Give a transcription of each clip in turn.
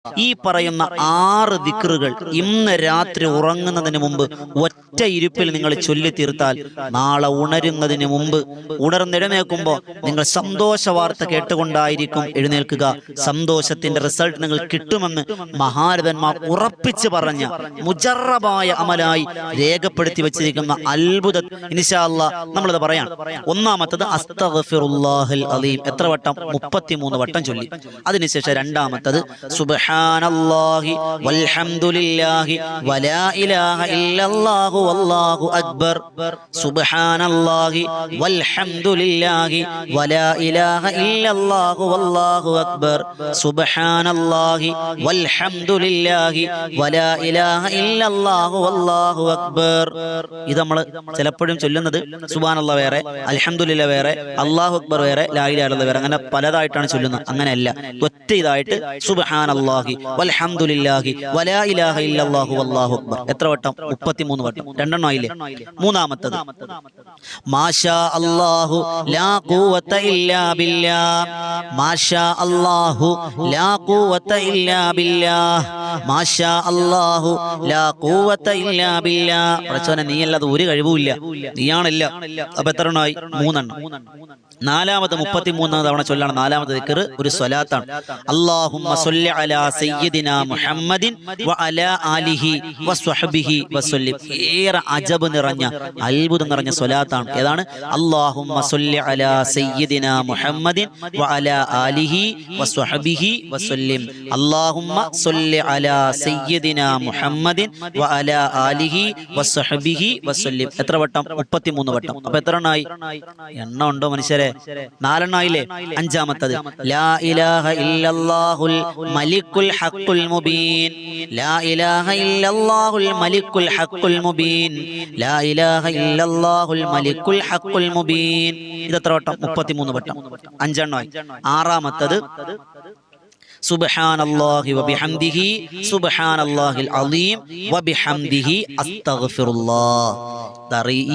ഈ പറയുന്ന 6 ദിക്റുകൾ ഇന്ന് രാത്രി ഉറങ്ങുന്നതിന് മുമ്പ് ഒറ്റ ഇരുപ്പിൽ നിങ്ങൾ ചൊല്ലി തീർത്താൽ നാളെ ഉണരുന്നതിന് മുമ്പ് ഉണർന്നെഴുന്നേൽക്കുമ്പോൾ നിങ്ങൾ സന്തോഷ വാർത്ത കേട്ടുകൊണ്ടായിരിക്കും എഴുന്നേൽക്കുക. സന്തോഷത്തിന്റെ റിസൾട്ട് നിങ്ങൾ കിട്ടുമെന്ന് മഹാരഥന്മാർ ഉറപ്പിച്ചു പറഞ്ഞ മുജറബായ അമലായി രേഖപ്പെടുത്തി വെച്ചിരിക്കുന്ന അത്ഭുത ഇൻഷാ അല്ലാഹ് നമ്മളത് പറയാം. ഒന്നാമത്തത് അസ്തഗ്ഫിറുല്ലാഹൽ അലീം. എത്ര വട്ടം? 33 വട്ടം ചൊല്ലി. അതിനുശേഷം രണ്ടാമത്തത് സുബ്ഹാനല്ലാഹി വൽഹംദുലില്ലാഹി വലാ ഇലാഹ ഇല്ലല്ലാഹു വല്ലാഹു അക്ബർ. സുബ്ഹാനല്ലാഹി വൽഹംദുലില്ലാഹി വലാ ഇലാഹ ഇല്ലല്ലാഹു വല്ലാഹു അക്ബർ. സുബ്ഹാനല്ലാഹി വൽഹംദുലില്ലാഹി വലാ ഇലാഹ ഇല്ലല്ലാഹു വല്ലാഹു അക്ബർ. ഇത് നമ്മൾ ചിലപ്പോഴും ചൊല്ലുന്നത് സുബ്ഹാനല്ലാഹ് വേറെ, അൽഹംദുലില്ലാ വേറെ, അല്ലാഹു അക്ബർ വേറെ, ലാ ഇലാഹ ഇല്ലല്ലാഹ് വേറെ, അങ്ങനെ പലതായിട്ടാണ് ചൊല്ലുന്നത്. അങ്ങനെയല്ല, ഒറ്റ ഇതായിട്ട് സുബ്ഹാനല്ലാഹി വൽഹംദുലില്ലാഹി വലാ ഇലാഹ ഇല്ലല്ലാഹു വല്ലാഹു അക്ബർ. എത്ര വട്ടം? 33 വട്ടം. രണ്ടെണ്ണം ആയില്ലേ? മൂന്നാമത്തത് മാഷാ അല്ലാഹു ലാ ഖുവത ഇല്ലാ ബില്ലാഹ്. മാഷാ അല്ലാഹു ലാ ഖുവത ഇല്ലാ ബില്ലാഹ്. മാഷാ അല്ലാഹു ലാ ഖുവത ഇല്ലാ ബില്ലാഹ്. പടച്ചോനെ, നീയല്ലാതെ ഒരു കഴിവുമില്ല, നീയാണല്ല. അപ്പൊ എത്ര എണ്ണമായി? 3 എണ്ണം. നാലാമത് 33 തവണ ചൊല്ലാണ്. നാലാമത്തെ ദിക്ർ ഒരു സ്വലാത്താണ്. അല്ലാഹുമ്മ സ്വല്ലി അലാ സയ്യിദിനാ മുഹമ്മദിൻ വ അലാ ആലിഹി വസ്വഹ്ബിഹി വസല്ലിം. ഏറെ അജബ് നിറഞ്ഞ അത്ഭുതം നിറഞ്ഞ സ്വലാത്താണ്. ഏതാണ്? അല്ലാഹുമ്മ സ്വല്ലി അലാ സയ്യിദിനാ മുഹമ്മദിൻ വ അലാ ആലിഹി വസ്വഹ്ബിഹി വസല്ലിം. അല്ലാഹുമ്മ സ്വല്ലി അലാ സയ്യിദിനാ മുഹമ്മദിൻ വ അലാ ആലിഹി വസ്വഹ്ബിഹി വസല്ലിം. എത്ര വട്ടം? 33 വട്ടം. അപ്പൊ എത്ര എണ്ണമായി? എണ്ണം ഉണ്ടോ മനുഷ്യരെ? 4 എണ്ണമായില്ലേ? അഞ്ചാമത്തത് ലാ ഇലാഹ ഇല്ലല്ലാഹുൽ മലിക്കുൽ ഹഖുൽ മുബീൻ. ലാ ഇലാഹ ഇല്ലല്ലാഹുൽ മലിക്കുൽ ഹഖുൽ മുബീൻ. ലാ ഇലാഹ ഇല്ലല്ലാഹുൽ മലിക്കുൽ ഹഖുൽ മുബീൻ. ഇത് എത്ര വട്ടം? 33 വട്ടം. 5 എണ്ണമായി. ആറാമത്തത് സുബ്ഹാനല്ലാഹി വബിഹംദിഹി സുബ്ഹാനല്ലാഹിൽ അലീം വബിഹംദിഹി അസ്തഗ്ഫിറുല്ലാഹ്.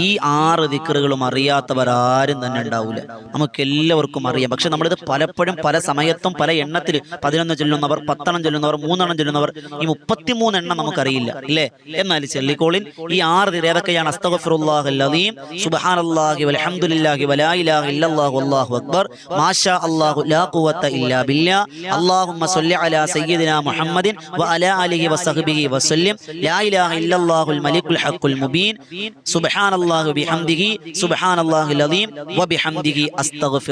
ഈ 6 ദിക്റുകളും അറിയാത്തവരാരും തന്നെ ഉണ്ടാവില്ല. നമുക്ക് എല്ലാവർക്കും അറിയാം. പക്ഷെ നമ്മളിത് പലപ്പോഴും പല സമയത്തും പല എണ്ണത്തിൽ 11 ചൊല്ലുന്നവർ, 10 എണ്ണം ചൊല്ലുന്നവർ, 3 എണ്ണം ചൊല്ലുന്നവർ, ഈ 33 എണ്ണം നമുക്കറിയില്ല അല്ലേ? എന്നാൽ ചൊല്ലിക്കോളിൻ ഈ 6 ദിക്ർ ഏതൊക്കെയാണ്? അസ്തഗ്ഫിറുല്ലാഹൽ അലീം, സുബ്ഹാനല്ലാഹി വൽഹംദുലില്ലാഹി വലാ ഇലാഹ ഇല്ലല്ലാഹു വല്ലാഹു അക്ബർ, മാഷാ അല്ലാഹു ലാ ഖുവത ഇല്ലാ ബില്ലാഹ്, അല്ലാഹുമ്മ സ്വല്ലി അലാ സയ്യിദിനാ മുഹമ്മദിൻ വ അലാ ആലിഹി വസഹ്ബിഹി വസല്ലിം, ലാ ഇലാഹ ഇല്ലല്ലാഹുൽ മലിക്കുൽ ഹഖുൽ മുബീൻ, സുബ്ഹാനല്ലാഹി വബിഹംദിഹി സുബ്ഹാനല്ലാഹിൽ അലീം വബിഹംദിഹി അസ്തഗ്ഫിറുല്ലാഹ്.